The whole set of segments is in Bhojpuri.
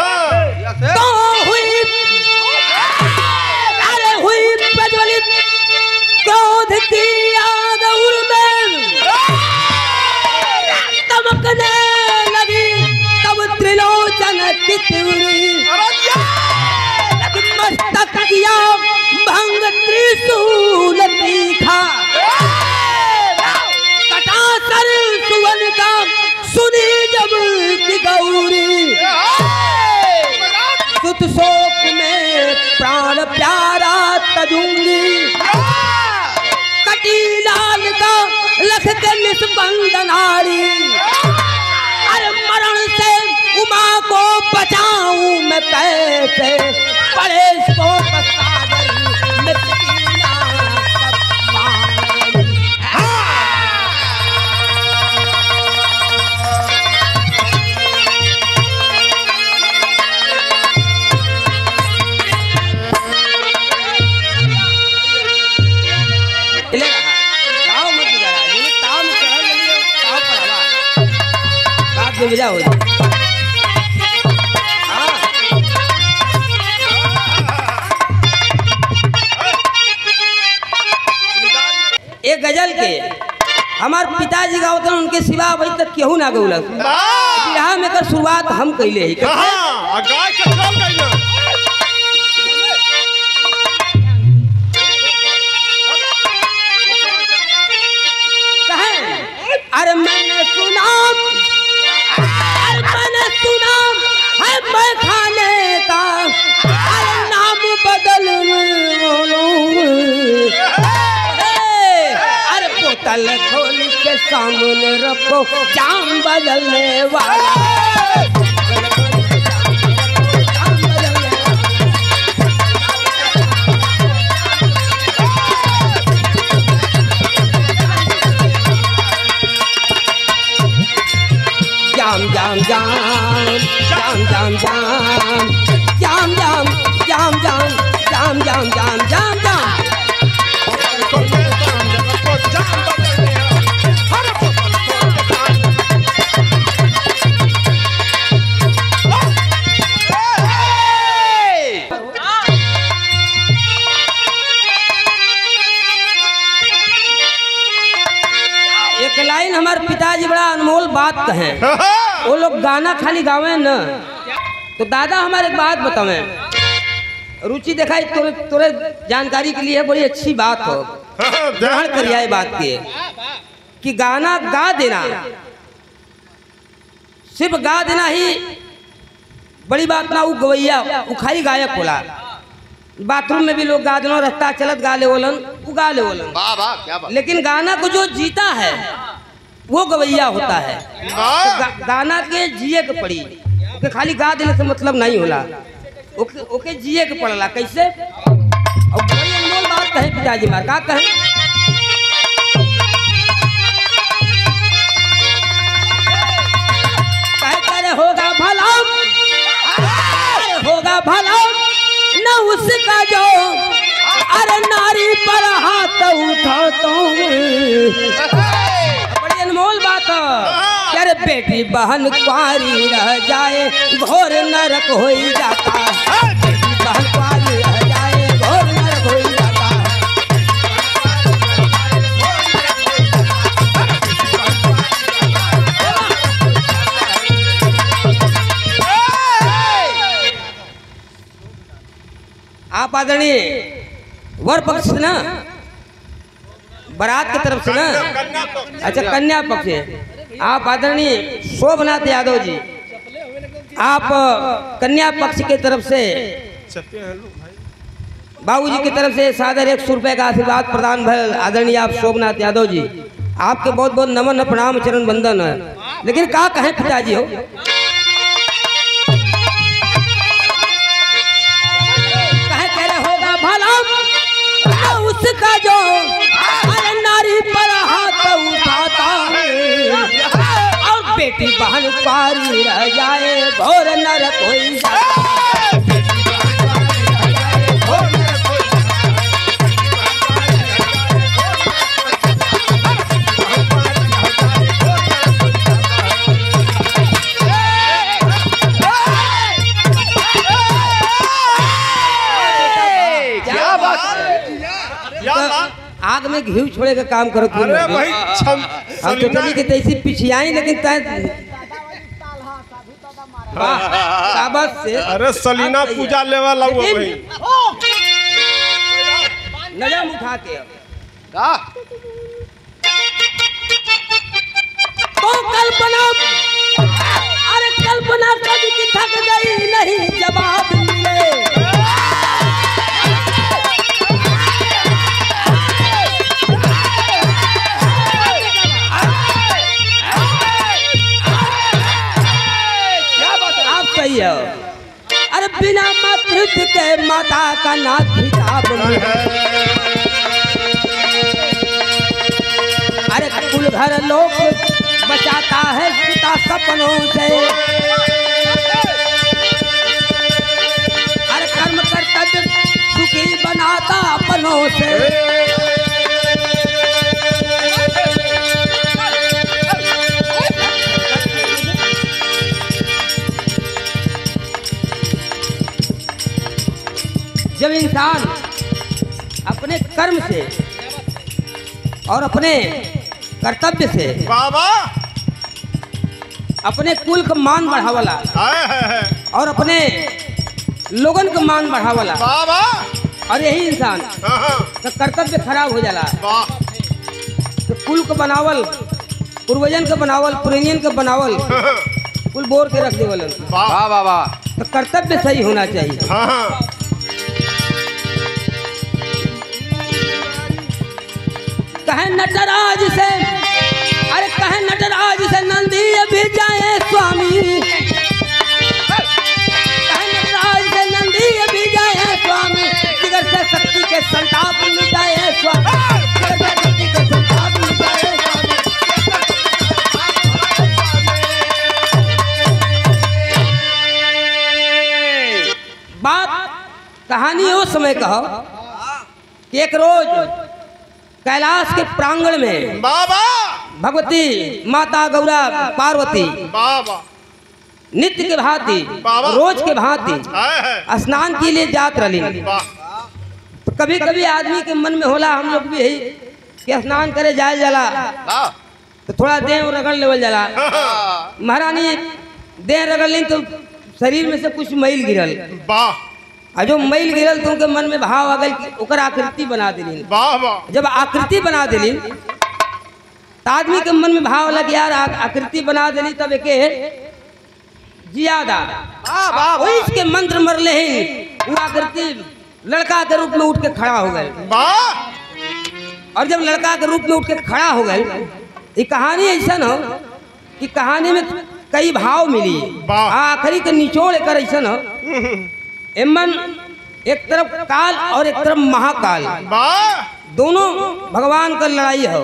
तो हुई अरे हुई प्रज्वलित क्रोध की आग उर्में तमकने लगी तब त्रिलोचन की त्रिउरी मस्तक किया भंग त्रिशूल तीखा कटा सर सुवन का सुनी जब की गौरी सुत शोक में प्राण प्यारा तजूंगी कटी लाल का लख के निस्पंद नारी अरे मरण से उमा को बचाऊं मैं कैसे पड़े इसको सागर में पीना मिला हो एक गजल के हमार पिताजी गावतन उनके सिवा अभी तक केहू ना गौलक बिरहा में कर शुरुआत हम कैले ही अरे मैंने सुना है मैं खाने का अरे नाम बदल अरे बोतल खोल के सामने रखो जाम बदलने वाला जाम जाम जाम जाम जाम जाम जाम जाम जाम जाम जाम जाम जाम एक लाइन हमारे पिताजी बड़ा अनमोल बात कहें वो लोग गाना खाली गावे न तो दादा हमारे एक बात बतावे रुचि दिखाई तोरे जानकारी के लिए बड़ी अच्छी बात हो ग्रहण करिए ये बात की कि गाना गा देना सिर्फ गा देना ही बड़ी बात ना वो गवैया वो खाली गायक होला बाथरूम में भी लोग गा देना रास्ता चलत गा ले बोलन वो गा ले बोलन लेकिन गाना को जो जीता है वो गवैया होता है तो गाना के जिए के पड़ी ओके खाली गा देने से मतलब नहीं होला ओके जिए के पड़ला कैसे और बड़ी अनमोल बात कहे पिताजी मार का कहे करे होगा भला न उसका जो अरे नारी पर हाथ उठाता बड़ी अनमोल बात है अरे बेटी बहन कुंवारी रह जाए घोर नरक हो जाता बेटी बहन कुंवारी रह जाए घोर नरक हो जाता आप आदरणीय वर पक्ष से ना बारात की तरफ से ना अच्छा कन्या पक्ष से आप आदरणीय शोभनाथ यादव जी आप कन्या पक्ष की तरफ से बाबूजी की तरफ से सादर 100 रुपए का आशीर्वाद प्रदान भल आदरणीय आप शोभनाथ यादव जी आपके बहुत बहुत नमन प्रणाम चरण बंदन है लेकिन क्या कहें पिताजी हो उसका जो अरे नारी पर हाथ उठाता है और बेटी बहन पारी रह जाए घोर नरक हो जाता आग में घी छोड़े का काम करो तुम। अरे भाई हम तो चली कि तैसी पिछियाई लेकिन से अरे सलीना पूजा लेवल भाई नजम उठा के तो कल्पना, अरे कल्पना कभी की थक गई नहीं जवाब मिले। अरे बिना मातृत्व के माता का नाथ खिताब में, अरे कुल घर लोग बचाता है पिता सपनों से। अरे कर्म कर्तव्य सुखी बनाता अपनों से। जब इंसान अपने कर्म से और अपने कर्तव्य से बाबा अपने कुल का मान बढ़ावला और अपने लोगन का मान बढ़ावला बाबा, और यही इंसान का कर्तव्य खराब हो जाला। तो कुल का बनावल, पूर्वजन का बनावल, पुरानियन का बनावल कुल बोर के रख देवलन। बाबा तो कर्तव्य सही होना चाहिए। कहे नटराज से, अरे कहे नटराज से नंदी अभी जाए स्वामी। कहे नटराज से नंदी अभी जाए स्वामी। जिगर से शक्ति के संताप मिटाए स्वामी। जिगर से शक्ति के संताप मिटाए स्वामी। बात कहानी उस समय कहो कि एक रोज कैलाश के प्रांगण में बाबा भगवती माता गौरा पार्वती बाबा नित्य के भांति, रोज के भांति स्नान के लिए जात रही। तो कभी कभी आदमी के मन में होला, हम लोग भी यही कि स्नान करे जाए जाला तो थोड़ा देह रगड़ लेवल जाला। महारानी देह रगड़ ली तो शरीर में से कुछ मैल गिरल, और जो मैल गिरल तो उनके मन में भाव आ गई, ओकर आकृति बना दिली। जब आकृति बना दिली तो आदमी के मन में भाव लग यार आकृति बना दिली, तब एक जियादा वही इसके मंत्र मरले ही वो आकृति लड़का के रूप में उठ के खड़ा हो गए। और जब लड़का के रूप में उठ के खड़ा हो गए, ये कहानी ऐसा हो कि कहानी में कई भाव मिली, आखिरी के निचोड़ कर ऐसा हो। एमन एक तरफ काल और एक तरफ महाकाल, दोनों भगवान का लड़ाई है।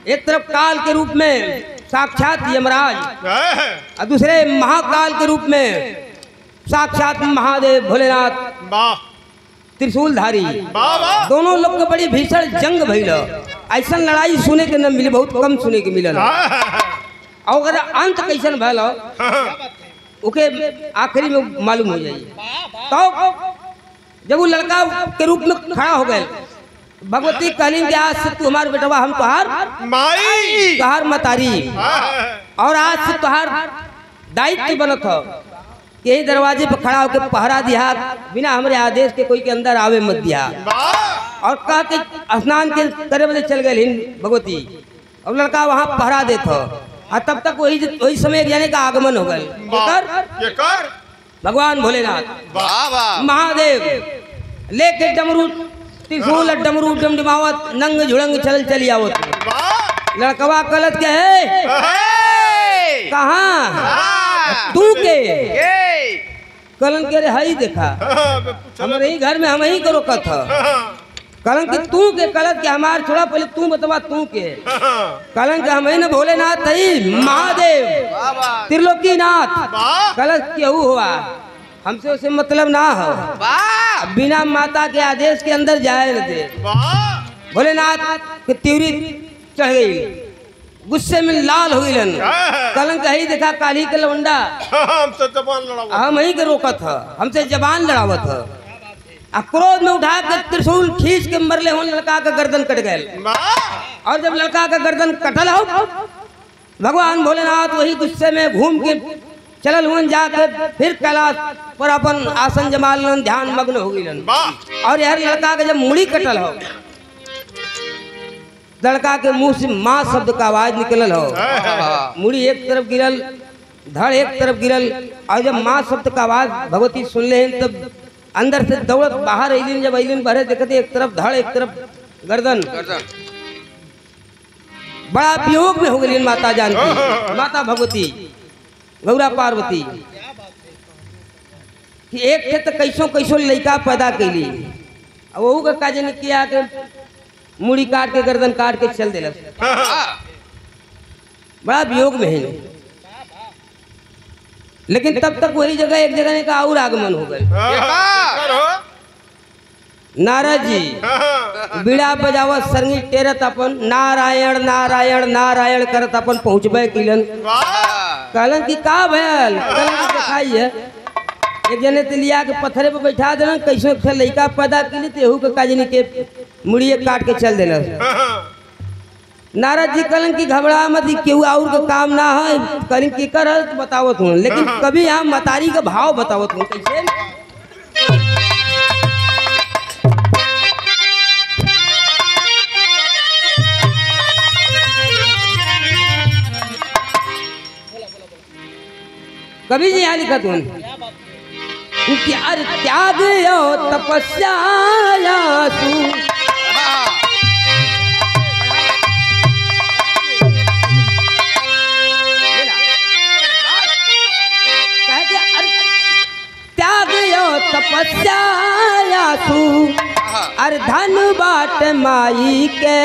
एक तरफ काल के रूप में साक्षात यमराज, और दूसरे महाकाल के रूप में साक्षात महादेव भोलेनाथ त्रिशूलधारी। दोनों लोग के बड़ी भीषण जंग भइल। ऐसा लड़ाई सुने के न मिली, बहुत कम सुने के मिलल। और अगर अंत कैसन भल ओके आखिरी में मालूम हो जाइए। तो जब वो लड़का के रूप में खड़ा हो गए, भगवती कहली कि आज से तू हमारे बेटवा, हम तुहार मतारी, और आज से तुहार दायित्व बनत हो कि यही दरवाजे पर खड़ा होकर पहरा दिया, बिना हमारे आदेश के कोई के अंदर आवे मत दिया। और कह के स्नान के करे बजे चल गए भगवती, और लड़का वहाँ पहरा देता। और तब तक वही समय जाने का आगमन हो गए। भगवान भोलेनाथ महादेव लेके डमरू त्रिशूल डमरू डमडमावत नंग झुड़ंग चल आवत। लड़कवा कलत के है कहाँ तू के कलन के रे हई देखा हमारे ही घर में हम ही करो कथा कलन के तू के कलत के हमार छोड़ा, पहले तू बतवा तू के कलन के हम ही न भोलेनाथ थी महादेव त्रिलोकीनाथ। कलत केहू हुआ हमसे उसे मतलब ना हो, बिना माता के आदेश के अंदर जाए न दे। भोलेनाथ के त्योरी चढ़ गई, गुस्से में लाल हो गई। कलंक ही देखा काली के लवंडा हम ही के रोकत है, हमसे जबान लड़ावत है। अब क्रोध में उठा के त्रिशूल खींच के मरले हो, लड़का का गर्दन कट गए। और जब लड़का का गर्दन कटल हो, भगवान भोलेनाथ वही गुस्से में घूम के चलल हुन, जाके फिर कैलाश पर अपन आसन जमालन, ध्यान मग्न हो गइलन। और यार लड़का के जब मुड़ी कटल हो, लड़का के मुंह से माँ शब्द का आवाज निकलल हो, मुड़ी एक तरफ गिरल, धड़ एक तरफ गिरल। और जब माँ शब्द का आवाज भगवती सुन ले तब अंदर से दौड़त बाहर अलिन, जब अलिन बाहर देखते एक तरफ धड़ एक तरफ गर्दन। बड़ा वियोग में हो गई माता जानकी, माता भगवती गौरा पार्वती कि एक थे तो कैसो कैसो लड़का पैदा कैली, अब वहू का काज ने किया के मुड़ी काट के गर्दन काट के चल दिल। बड़ा वियोग में है, लेकिन तब तक वही जगह एक जगह का और आगमन हो गए। नारद जी बीड़ा बजावत सरंगी टेरत अपन नारायण नारायण नारायण करत अपन पहुँचबे किलन। कहलन कि का भयल, दिखाइए। एक जने ते लिया के पत्थरे पे बैठा देलन, कैसे अच्छा लड़का पैदा किली तो के काजनी के मुड़िए काट के चल देलन। नारद जी कहलन कि घबरा मत, केहू और का काम ना है, कहलन की कर तो बतावत हूँ, लेकिन कभी हम मतारी का भाव बतावत हूँ कैसे। कभी जी यहाँ लिखत हूँ त्याग यो तपस्या त्याग यो तपस्या अर धन बाट माई के।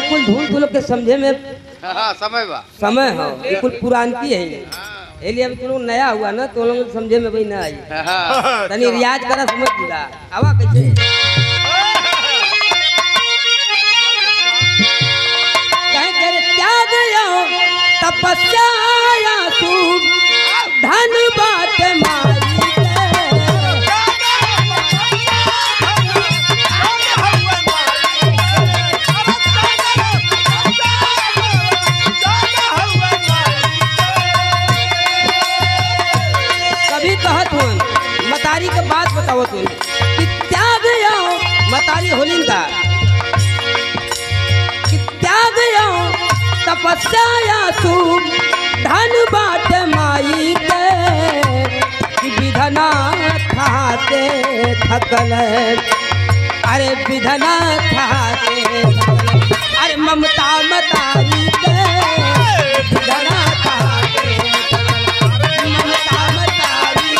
कुल धूल धूल के समझे में समय हो, बिल्कुल पुरान की है, इसलिए अब तुम नया हुआ ना तो लोग समझे में भाई ना आई। तनी रियाज करा समझ पूरा आवा कैसे। त्याग यो तपस्या तू धन बाट माई। मतारी के बात बताओ तुम कि त्याग यो मतारी होलिन का कि त्याग यो तपस्या तू धन बाट माई के। कि विधना थाते थकल, अरे विधना थाते थकल, अरे ममता मतारी के। विधना थाते ममता मतारी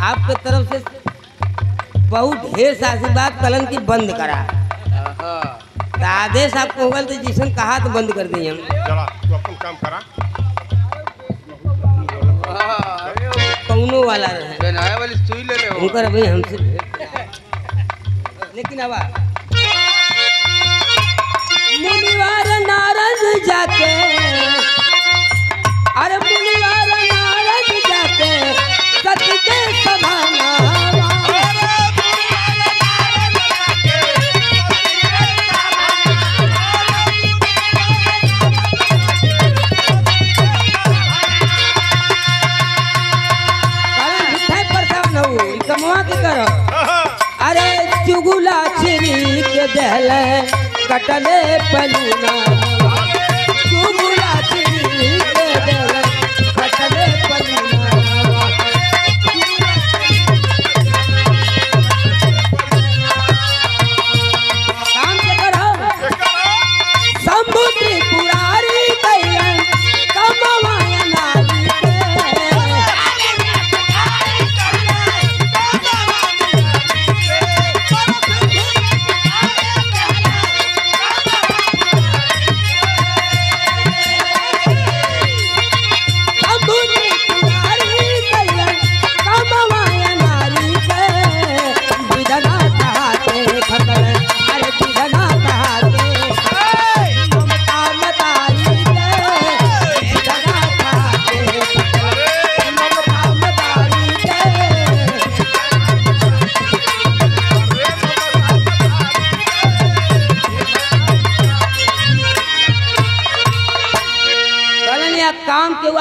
आपके तरफ से बहुत ढेर सा आशीर्वाद कलन की बंद करा। तो आदेश आपको होगा तो जिसन कहा तो बंद कर दिए हम। तू अपन काम करा। कौनो वाला रहे वाली सुई ले ले उनकर अभी हमसे लेकिन अब मुनिवार नारद जाके, अरे मुनिवार नारद जाके सती के समाना। अरे चुगुला छिरी के दहल कटले पलूना, चुगुला छिरी के दहल कटले पलूना। काम के करो समुद्री पुरारी कैलन कमवाया नारी के।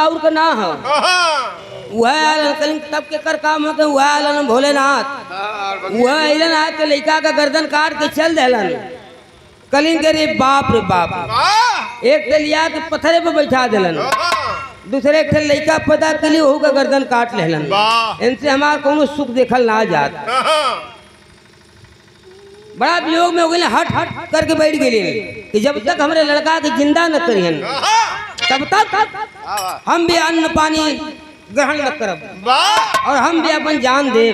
और का ना हो वह आलन कलिंग तब के कर काम होते वह आलन भोलेनाथ वह आलन आके के लड़का का गर्दन काट के चल देलन कलिंग के रे बाप एक के लिया के पत्थरे पे बैठा देलन दूसरे के लड़का पता के लिए का गर्दन काट लेलन इनसे हमार कोनो सुख देखल ना जात बड़ा वियोग में हो गए हट हट करके बैठ गए कि जब तक हमारे लड़का के जिंदा न करियन तब तक हम भी अन्न पानी ग्रहण न करब और हम भी अपन जान दे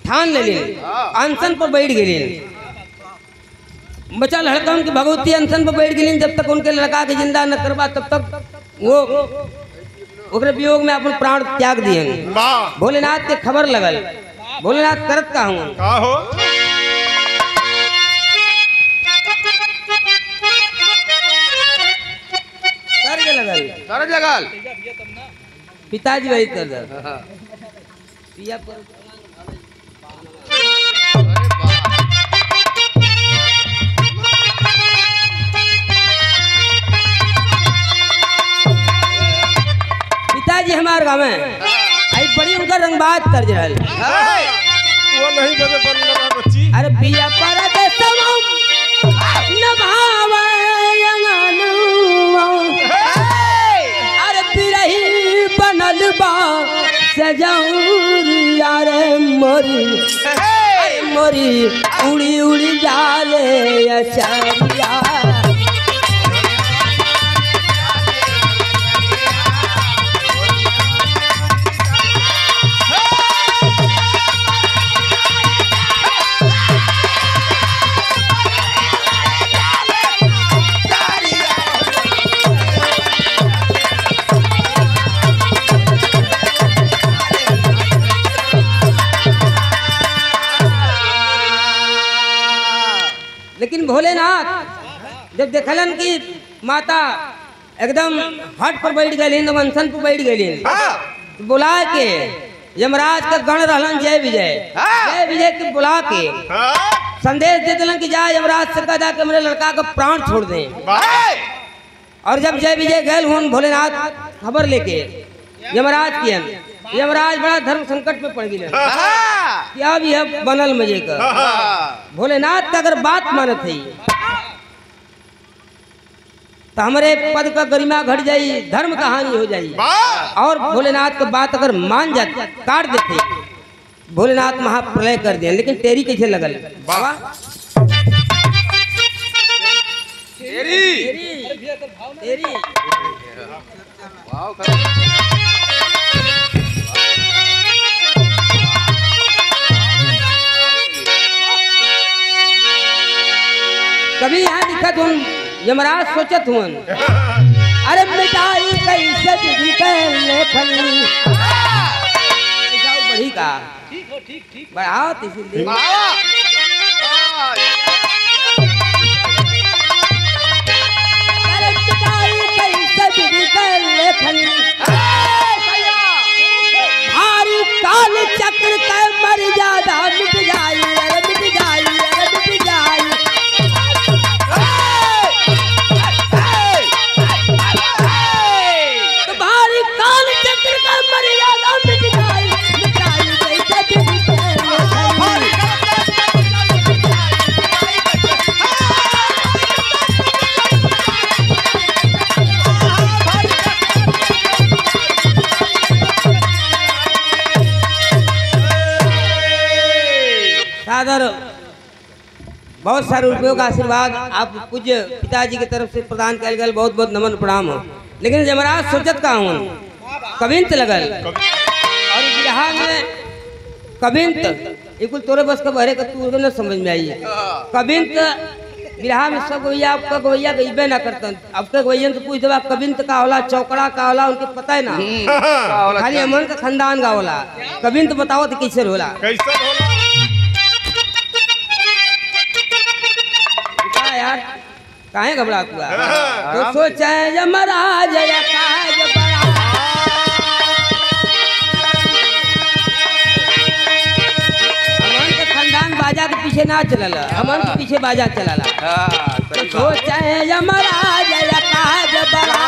ठान ले अनशन पर बैठ गए बचा लड़कन की भगवती अनशन पर बैठ गई जब तक उनके लड़का के जिंदा न करवा तब तक वो ओकरे वियोग में अपन प्राण त्याग दिए भोलेनाथ के खबर लगल भोलेनाथ करत का हूँ लगल पिताजी वही कर दे पिया पर पिताजी हमारे गाँव में आई बड़ी उनका रंगबाज कर रहा वो नहीं बजे बनना बच्ची अरे पिया पर दे बनल बा सजौरिया रे मोरी मोरी उड़ी उड़ी जाले अचरिया लेकिन भोलेनाथ जब देखलन कि माता एकदम हट पर बैठ गई अनशन पर बैठ गई तो बुला के यमराज का गण रहलन जय विजय के बुला के संदेश दे दिलन कि जा यमराज से कहा कि मेरे लड़का का प्राण छोड़ दें और जब जय विजय गए हुन भोलेनाथ खबर लेके यमराज की यमराज बड़ा धर्म संकट में पड़ गए क्या भी है बनल मजे का भोलेनाथ का अगर बात मानत है तो हमारे पद का गरिमा घट जाई धर्म का हानि हो जाई और भोलेनाथ का बात अगर मान जाते काट देते भोलेनाथ महाप्रलय कर दिया लेकिन तेरी कैसे लगल बाबा तेरी कभी यहाँ दिखत हूँ यमराज सोचत हूँ अरे मिटाई कैसे लेखनी बढ़ी का ठीक बढ़ाओ इसीलिए अरे मिटाई कैसे लेखनी भारी काल चक्र का मर्यादा मिट जाई अरे मिट जाई अरे मिट जाई बहुत सारे रुपयों का आशीर्वाद आप पूज्य पिताजी की तरफ से प्रदान किया गया बहुत बहुत नमन प्रणाम हो लेकिन यमराज सोचत का हूँ कविंत लगल और बिहार में कविंत बिल्कुल तोरे बस का बहरे का तू न समझ में आई कविंत बिहार में सब गवैया आपका गवैया गईबे ना करता अब तक गवैया तो पूछ देवा कविंत का होला चौकड़ा का होला उनके पता है ना खाली अमन का खानदान का होला कविंत बताओ तो कैसे होला यार काहे घबरात हुआ तो सोचा यमराज काज बड़ा अमन के खानदान बाजा के पीछे ना चलला अमन के पीछे बाजा चलला तो सोचा यमराज काज बड़ा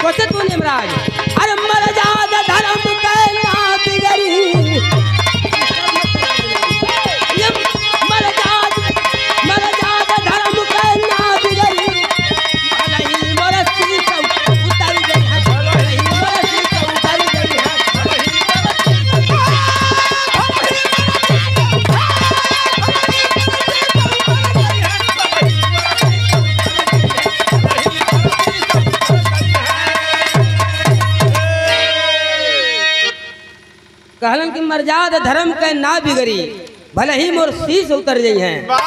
सोचे तू निमराज अरे मर्यादा धर्म के ना बिगड़ी ये मर्यादा धर्म के ना बिगड़ी भले ही मरसी सब उतर गई है भले ही मरसी सब उतर गई है कहलन की मर्यादा धर्म के ना बिगड़ी भले ही मोर शीश उतर गई हैं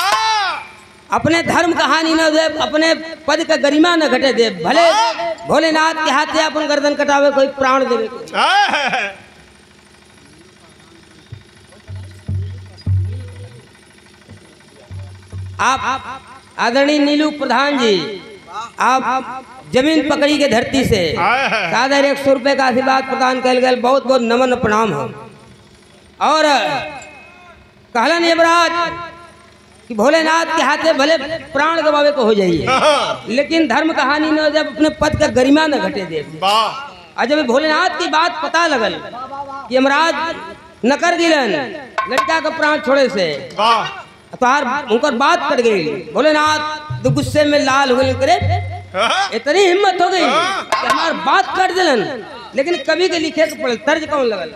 अपने धर्म कहानी न दे अपने पद का गरिमा न घटे दे भले भोलेनाथ के हाथे अपन गर्दन कटावे कोई प्राण देवे आप आदरणीय नीलू प्रधान जी आप जमीन पकड़ी के धरती से सादर 100 रुपए का आशीर्वाद प्रदान कर गए बहुत बहुत नमन प्रणाम हो और कहलन यमराज कि भोलेनाथ के हाथे भले प्राण गवावे को हो जाइए लेकिन धर्म कहानी न जब अपने पद का गरिमा न घटे दे और जब भोलेनाथ की बात पता लगल कि यमराज न कर दिलन लड़का का प्राण छोड़े से तो उनकर बात कट गई भोलेनाथ तो गुस्से में लाल हो गए करे इतनी हिम्मत हो गई कि हमार बात कर दिलन लेकिन कवि के लिखे के पड़ल तर्ज कौन लगल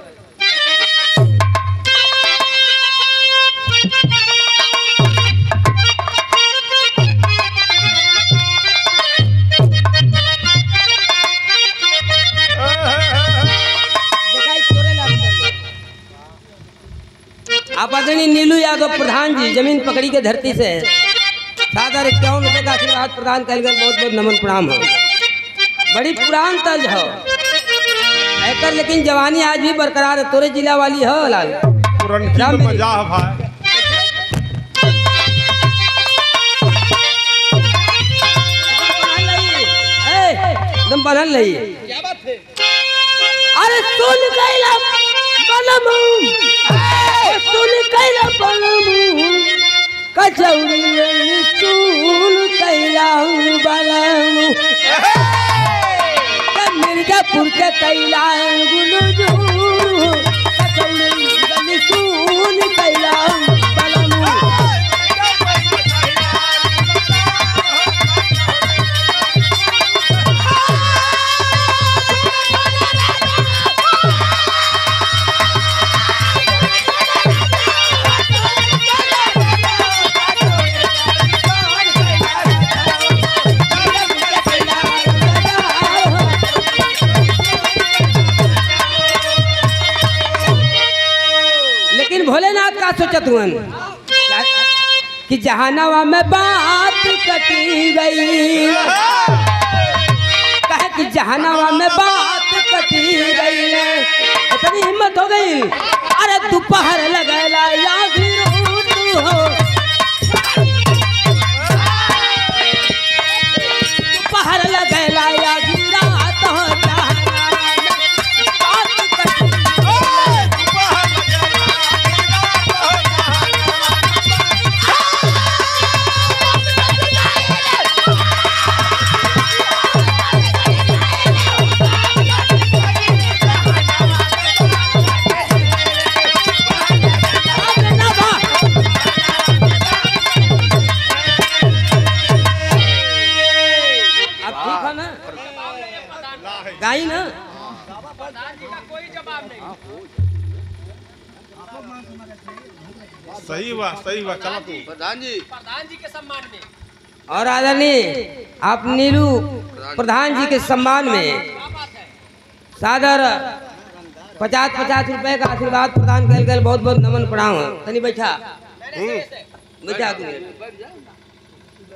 आप आदरणीय नीलू यादव प्रधान जी जमीन पकड़ी के धरती से सादर 51 रुपए का आशीर्वाद प्रदान कर बहुत बहुत नमन प्रणाम हो बड़ी पुरान तर्ज हो एकर लेकिन जवानी आज भी बरकरार है तोरे जिला वाली हो लाल मजा है भाई एकदम बनल रही क्या बात है अरे सुन कैला बनमू सुन कैला बनमू कचौड़ी सुन कैला बनमू मिर्जापुर के कैला गुलजू कचौड़ी सुन कैला बनमू भोलेनाथ का सोचत हुआ कि जहानावा में बात कटी गई कहे कि जहानावा में बात कटी गई इतनी हिम्मत हो गई अरे दोपहर लगेला या फिर हो दोपहर लगेला या फिर रात हो गाई ना सही बात चला तू प्रधान जी के सम्मान में और आदरणीय आप नीलू प्रधान जी के सम्मान में सादर 50-50 रुपए का आशीर्वाद प्रदान कर गए बहुत बहुत नमन प्रणाम तनी बैठा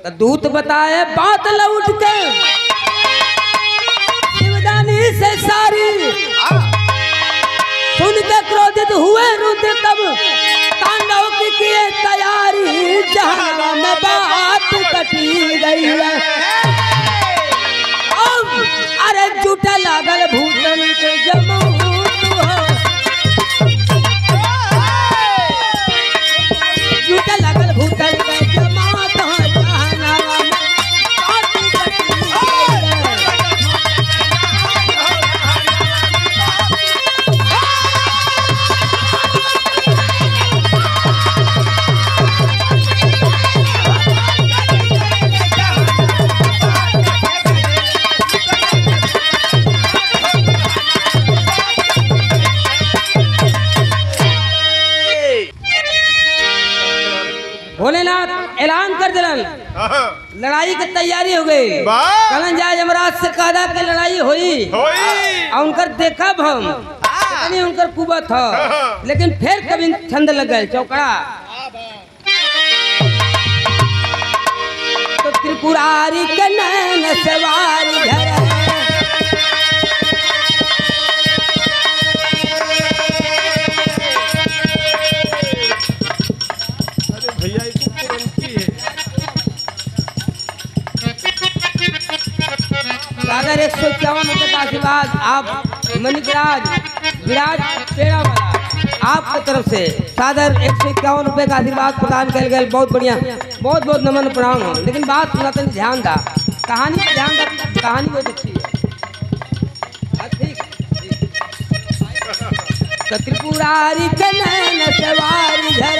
तो दूत बताए बात लौट के शिवदानी से सारी सुन के क्रोधित हुए रुद्र तब तांडव की किए तैयारी जहां में बात कटी गई है अरे जुटे लागल भूतन के जमूत हो जुटे लागल भूतन के जमात हो जहां में बात कटी गई है लड़ाई की तैयारी हो गई। कहलन जा यमराज से कहदा के लड़ाई हुई और उनकर देखब हम उनकर कुबत हो, लेकिन फिर कभी छंद लग गए चौकड़ा। तो त्रिपुरारी के नैन सवारी झर भैया इसको तुरंती है। सागर 151 रुपये का आशीर्वाद आप मणिकराज विराज पेड़ा वाला आपकी तरफ से सादर 151 रुपये का आशीर्वाद प्रदान कर गए। बहुत बढ़िया, बहुत बहुत नमन प्रणाम हो। लेकिन बात सुना तो ध्यान दा, कहानी पे ध्यान दा, कहानी बहुत अच्छी है। ठीक त्रिपुरारी के नैन सवारी झर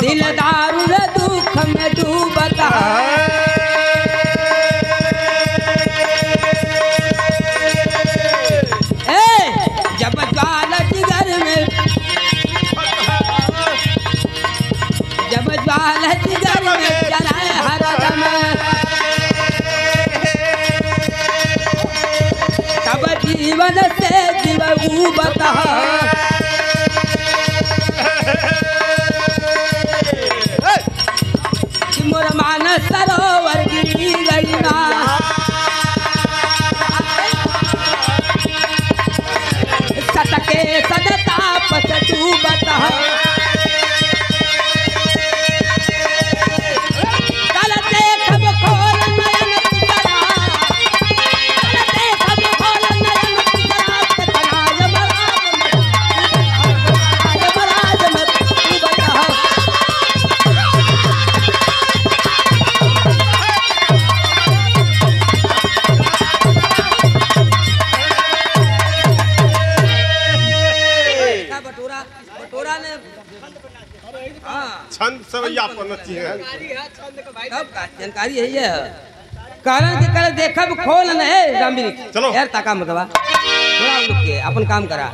दिल दारू दुख में डूबता जब ज्वाला जिगर में जलाए हर दम तब जीवन से जीव उबता मोर मानस सरोवर गिरी गई ना सतके सदता पस डूबता कल देखब खोल नयन तुसरा कल देखब खोल नयन तुसरा यमराज मत डूबता बटोरा ने छंद सवैया पनती है। तब का जानकारी है ये कारण के कल देखब खोल न है रामबीर चलो यार ताका मतवा थोड़ा रुक के अपन काम करा।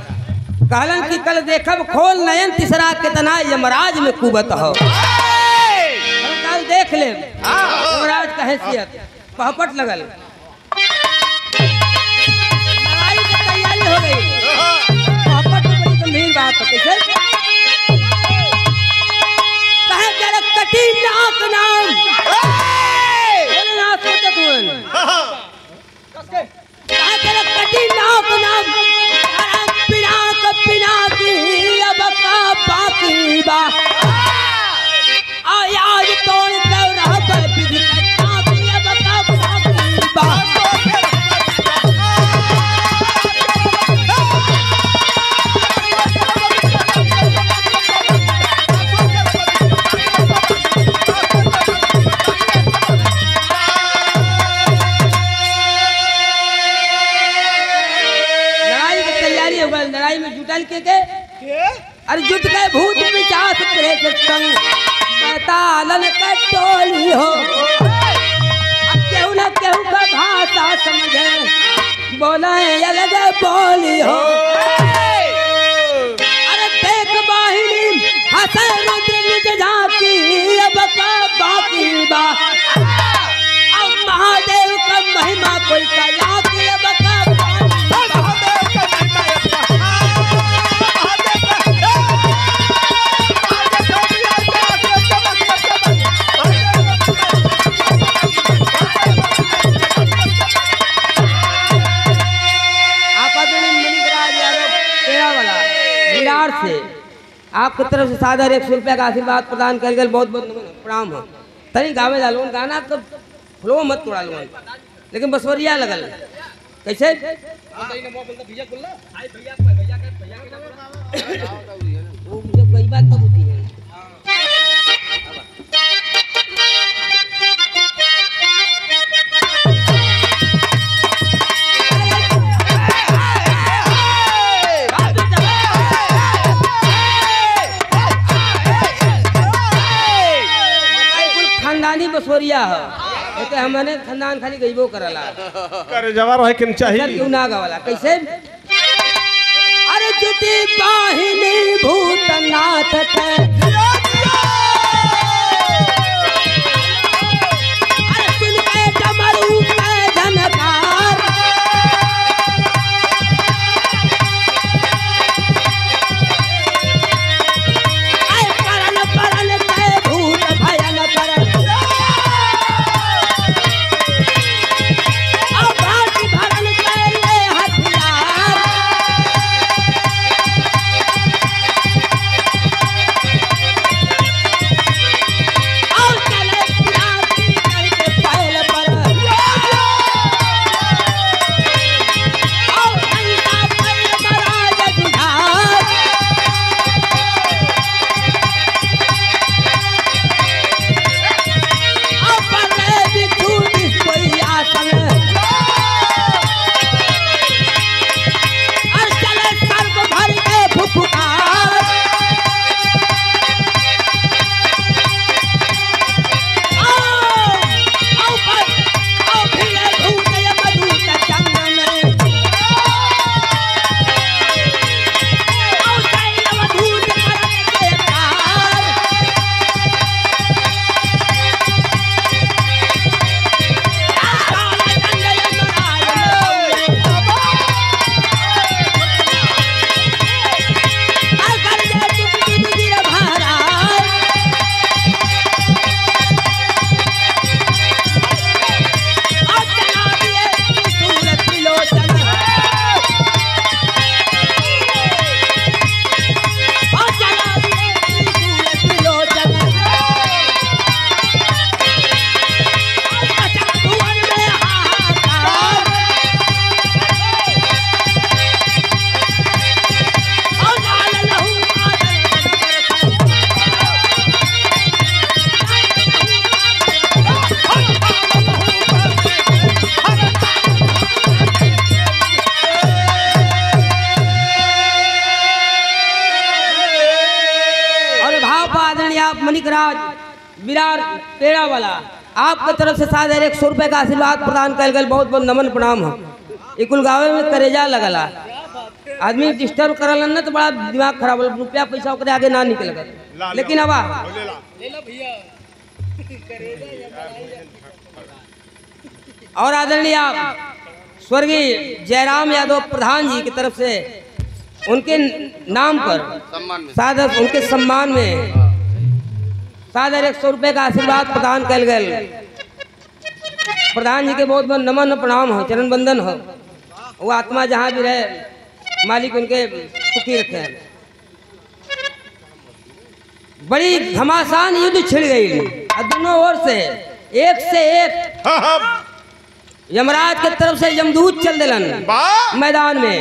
कहलन कि कल देखब खोल नयन तीसरा कितना यमराज में कुबत हो। कल देख ले यमराज का हैसियत पहपट लगल लड़ाई की तैयारी हो गई। पहपट में बड़ी गंभीर बात है। कैसे कहे जरा कटी नाक नाम ना सोचत हुन कहे जरा कटी नाक नाम बिना की अब का बाकी बा आज तोड़ के रह पर विधि का की अब का बाकी बा लड़ाई में जुटल के अरे जुट गए भूत पिचास प्रेत संग बैतालन का टोली हो। अब केहू न केहू का भाषा समझे बोले अलग बोली हो। अरे देख बाहिनी हसन रुद्र निज झांकी अब का बाकी बा अब महादेव का महिमा कोई कला की अब का से आपकी तरफ से सादर 100 रुपया का आशीर्वाद प्रदान कर गए। बहुत बहुत प्रणाम हो। तनी गावे डालून गाना तो फ्लो मत तोड़ा लून लेकिन बसवरिया लगल कैसे वो मुझे कई बात तो होती है। बसवरिया है तो हमने खानदान खाली गईबो करला करे जवार है कि चाहिए क्यों ना गवाला कैसे अरे जुटी बाहिनी भूतनाथ के अरे सुन के डमरू के झनकार अरे परन परन के भूत भयन कर मणिकराज विरार पेड़ा वाला आपके तरफ से शायद 100 रुपए का आशीर्वाद प्रदान कर गए। बहुत बहुत नमन प्रणाम है। इकुल गावे में करेजा लगला आदमी डिस्टर्ब करल न तो बड़ा दिमाग खराब हो रुपया पैसा ओकरे आगे ना निकल गए। लेकिन अब और आदरणीय स्वर्गीय जयराम यादव प्रधान जी की तरफ से उनके नाम पर शायद उनके सम्मान में शायद 100 रुपए का आशीर्वाद प्रदान कर गए। प्रधान जी के बहुत बहुत नमन प्रणाम हो, चरण बंदन हो। वो आत्मा जहाँ भी रहे मालिक उनके सुखी रखे। बड़ी घमासान युद्ध छिड़ गई और दोनों ओर से एक यमराज के तरफ से यमदूत चल दिलन मैदान में।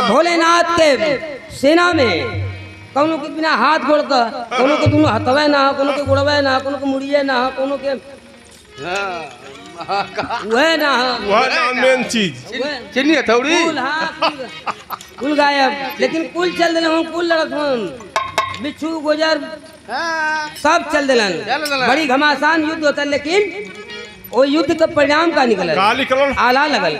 भोलेनाथ के सेना में कोनो के बिना हाथ गोड़ का, कोनो के दोनों हथवे ना, कोनो के गोड़वे ना, कोनो के मुड़िए ना, कोनो के वह ना, वह मेन चीज चिन्नी हथौड़ी कुल कुल गायब। लेकिन कुल चल दिलन हम, कुल लड़त हम, बिच्छू गोजर सब चल दिलन। बड़ी घमासान युद्ध होता, लेकिन वो युद्ध का परिणाम का निकल आला लगल।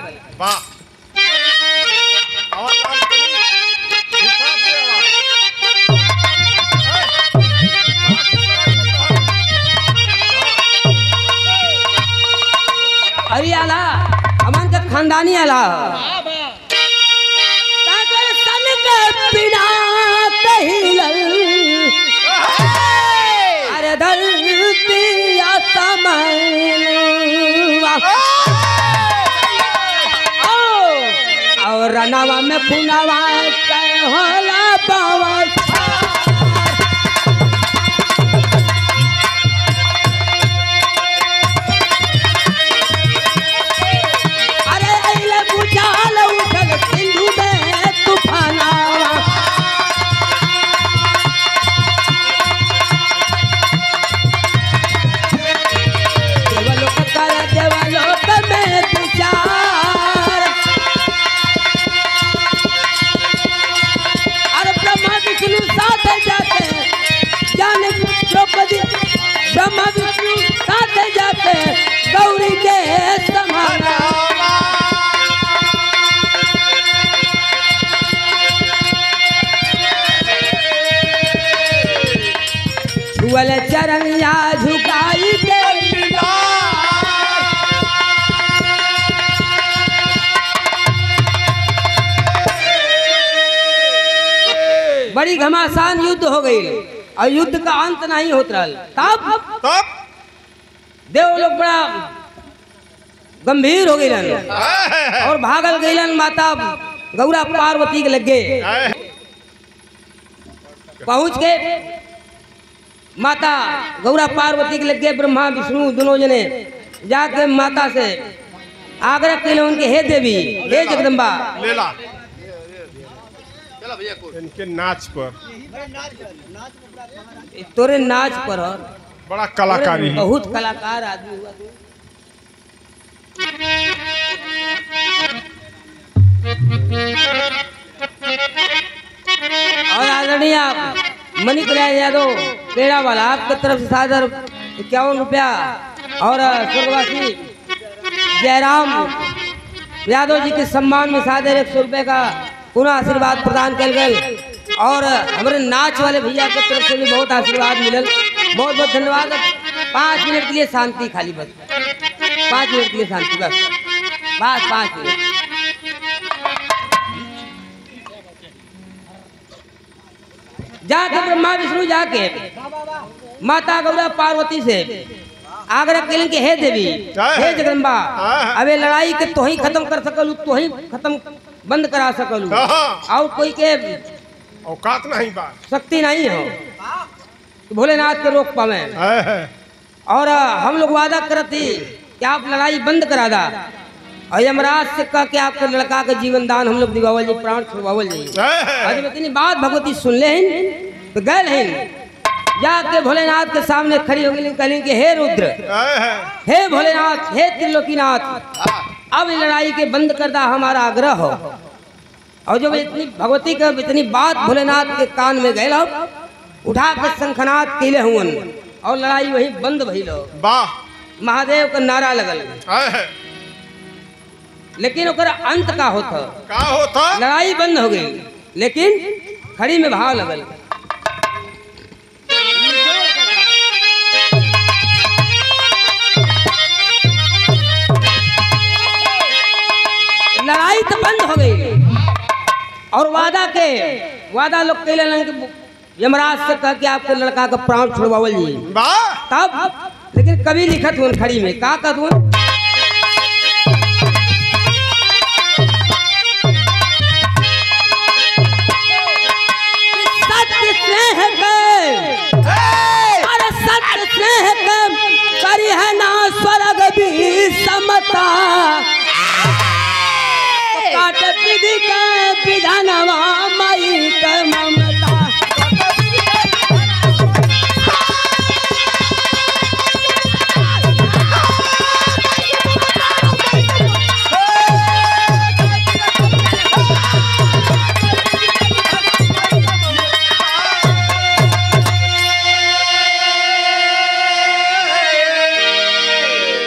अरे आला अमन का खानदानी आला सन के बिना अरे धरती और रनावा में पुनावा होला बाबा। बड़ी घमासान युद्ध हो गई और युद्ध का अंत नहीं होत रहल। तब देव लोग बड़ा गंभीर हो गईलन और भागल गईलन माता गौरा पार्वती के लगे। पहुंच के माता गौरा पार्वती के लगे ब्रह्मा विष्णु दोनों जने जाके माता से आग्रह के उनके हे देवी हे जगदम्बा लेला इनके नाच पर तोरे नाच पर और बड़ा कलाकारी है। बहुत कलाकार आदमी हुआ तू। और आदरणीय मणिक यादव पेड़ा वाला आपकी तरफ से सादर 51 रुपया और स्वर्गवासी जयराम यादव जी के सम्मान में सादर 100 रुपये का पुनः आशीर्वाद प्रदान कर गए। और हमारे नाच वाले भैया की तरफ से भी बहुत आशीर्वाद मिलल। बहुत बहुत धन्यवाद। 5 मिनट के लिए शांति, खाली बस 5 मिनट के लिए शांति, बस 5 मिनट। जाके ब्रह्मा विष्णु जाके माता गौरा पार्वती से आग्रह कलन के हे देवी हे जगदम्बा अबे लड़ाई के तो ही खत्म कर सकलू, तो ही खत्म बंद करा सकलू और कोई के औकात नहीं बा, शक्ति नहीं हो तो भोलेनाथ के रोक पावे। और हम लोग वादा करती कि आप लड़ाई बंद करा दा और यमराज से कह के आपके लड़का का जीवन दान हम लोग दिवावल जी, प्राण छुड़वावल जी। जब इतनी बात भगवती सुन ले तो गए हैं जाके भोलेनाथ के सामने खड़ी हो गई, कहली कि हे रुद्र हे भोलेनाथ हे त्रिलोकीनाथ अब लड़ाई के बंद कर दा, हमारा आग्रह हो। और जब इतनी भगवती का इतनी बात भोलेनाथ के कान में गए उठा कर शंखनाद केले हुन और लड़ाई वही बंद भइलो। महादेव का नारा लगल। लेकिन ओकर अंत का होता लड़ाई बंद हो गई, लेकिन खड़ी में भाव लगल। लड़ाई तो बंद हो गई और वादा लोग कहले यमराज से कह के आपके लड़का का प्राण छुड़वावल जी। तब लेकिन कभी लिखत हुन खड़ी में का कहत हुन सत्य स्नेह के अरे सत्य स्नेह के करी है ना स्वर्ग भी समता काट विधि के विधानवा माई के ममता।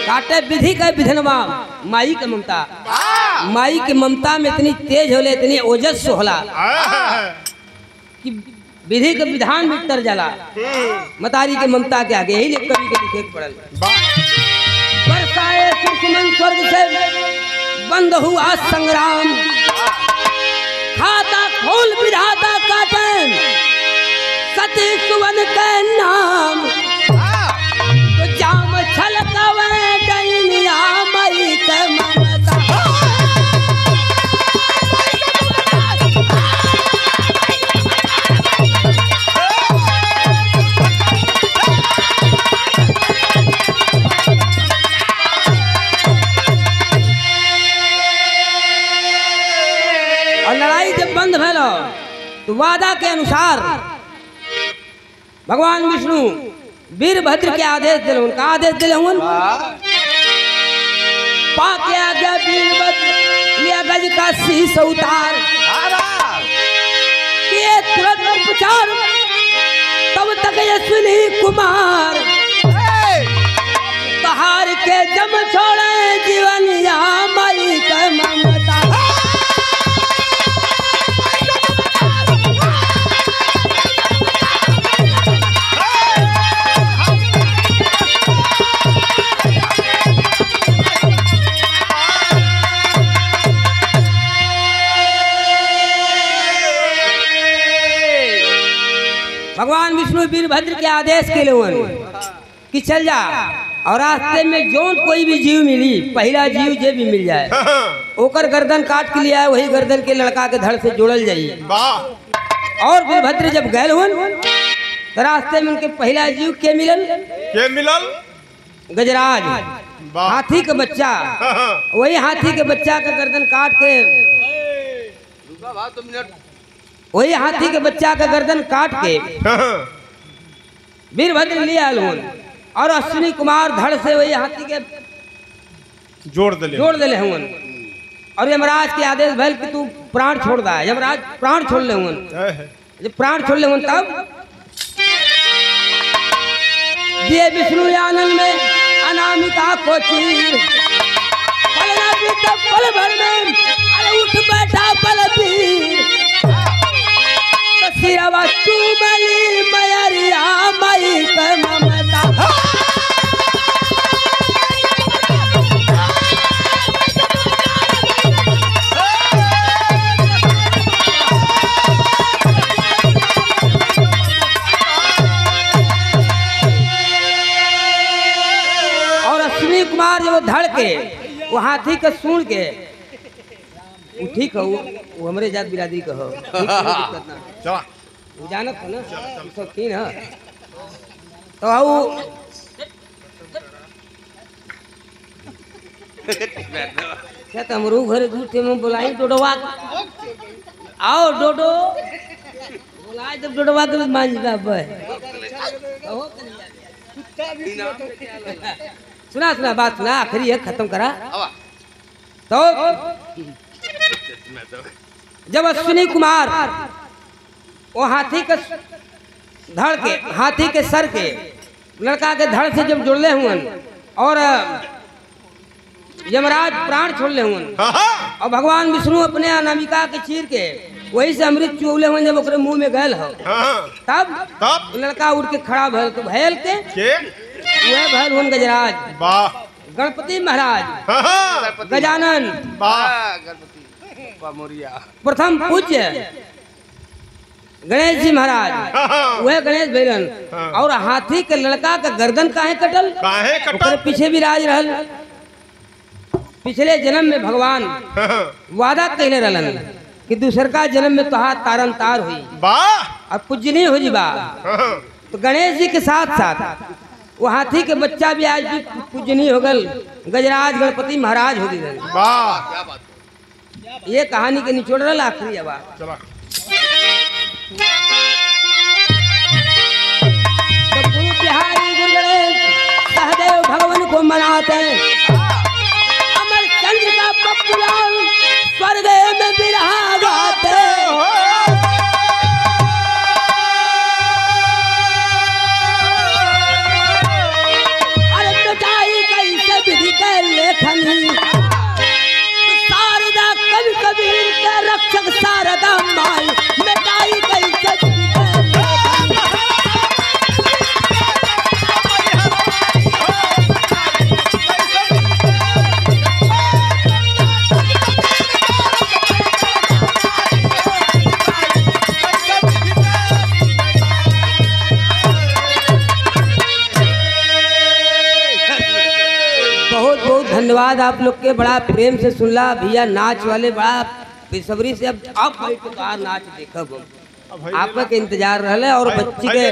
काटे विधि का विधनवा माई के ममता। माई की ममता में इतनी तेज होले, इतनी ओजस्व होला कि विधि के विधान भी तर जाला मतारी के ममता के आगे। यही कवि के लिखे पड़ल। बरसाए सुमन स्वर्ग से बंद हुआ संग्राम, खाता खोल विधाता काटे सती सुवन के नाम। तो जाम छलकावे डैनिया माई के ममता। बंद भेलो तो वादा के अनुसार भगवान विष्णु वीरभद्र के आदेश दिले। उनका आदेश दिले हुन पाके आ गया वीरभद्र लिया गज का शीश उतार किए तुरंत उपचार। तब तक यशस्वी कुमार तहार के जम छोड़े जीवन या माई के ममता। वीरभद्र के आदेश के लिए कि चल जा और रास्ते में जोन कोई भी जीव मिली, पहला जीव जे भी मिल जाए ओकर गर्दन काट के लिया, वही गर्दन के लड़का के धड़ से जोड़ल जाइए। और वीरभद्र जब गए हुन तो रास्ते में उनके पहला जीव के मिलल? गजराज, हाथी का बच्चा। वही हाथी के बच्चा का गर्दन काट के, वही हाथी के बच्चा का गर्दन काट के वीरभद्र ले आयल हुन और अश्विनी कुमार धड़ से वही हाथी के जोड़ दिले हुन। और यमराज के आदेश भल कि तू प्राण छोड़ दा। यमराज प्राण छोड़ ले हुन। जब प्राण छोड़ ले हुन तब दिए विष्णु आनंद में अनामिका को चीर, पल ना बीता पल भर में अरे उठ बैठा बलबीर, सिरवा चूमली मयरिया मई के ममता। और अश्विनी कुमार जब धड़ के वो हाथी के सुन के ठीक है, वो हमारे जात बिरादरी का हो, जानत है ना, शौकीन है। तो आओ क्या तमरू घर दूठे में बुलाई डोडवा, आओ डोडो बुलाए जब डोडवा के मान जा। सुना सुना बात सुना, आखिरी है, खत्म करा। तो जब अश्विनी कुमार वो हाथी के धड़ के, हाथी के सर के लड़का के धड़ से जब जुड़ले हुए और यमराज प्राण छोड़ ले हुए और भगवान विष्णु अपने अनामिका के चीर के वही से अमृत चूले हुए जब ओकरे मुंह में गए हो तब लड़का उड़ के खड़ा भल तो भैल के वह भैल हुन गजराज, गणपति महाराज, गजानन, प्रथम पूज्य गणेश जी महाराज, वह गणेश भैरन। और हाथी के लड़का का गर्दन काहे कटल? पीछे भी राज रहल। पिछले जन्म में भगवान वादा कहले रहलन कि दूसर का जन्म में तोहार तारन तार हुई और पूजनीय हो जी बा। तो गणेश जी के साथ साथ वो हाथी के बच्चा भी आज भी पूजनीय हो गल, गजराज गणपति महाराज हो गए। ये कहानी के निचोड़ रहा आखिरी आवाज। तो गुरु बिहारी गुरु गणेश सहदेव भगवान को मनाते, अमर चंद्र का पपुला स्वर्ग में बिरहा गाते। अरे मिटाई कैसे विधि के लेखनी, शारदा कवि कबीर के रक्षक शारदा माई, मिटाई कैसे विधि के लेखनी। बहुत बहुत धन्यवाद आप लोग के, बड़ा प्रेम से सुनला भैया। नाच वाले बड़ा बेसब्री से अब बैठ के नाच देखब, आपका के इंतजार रहले। और बच्ची के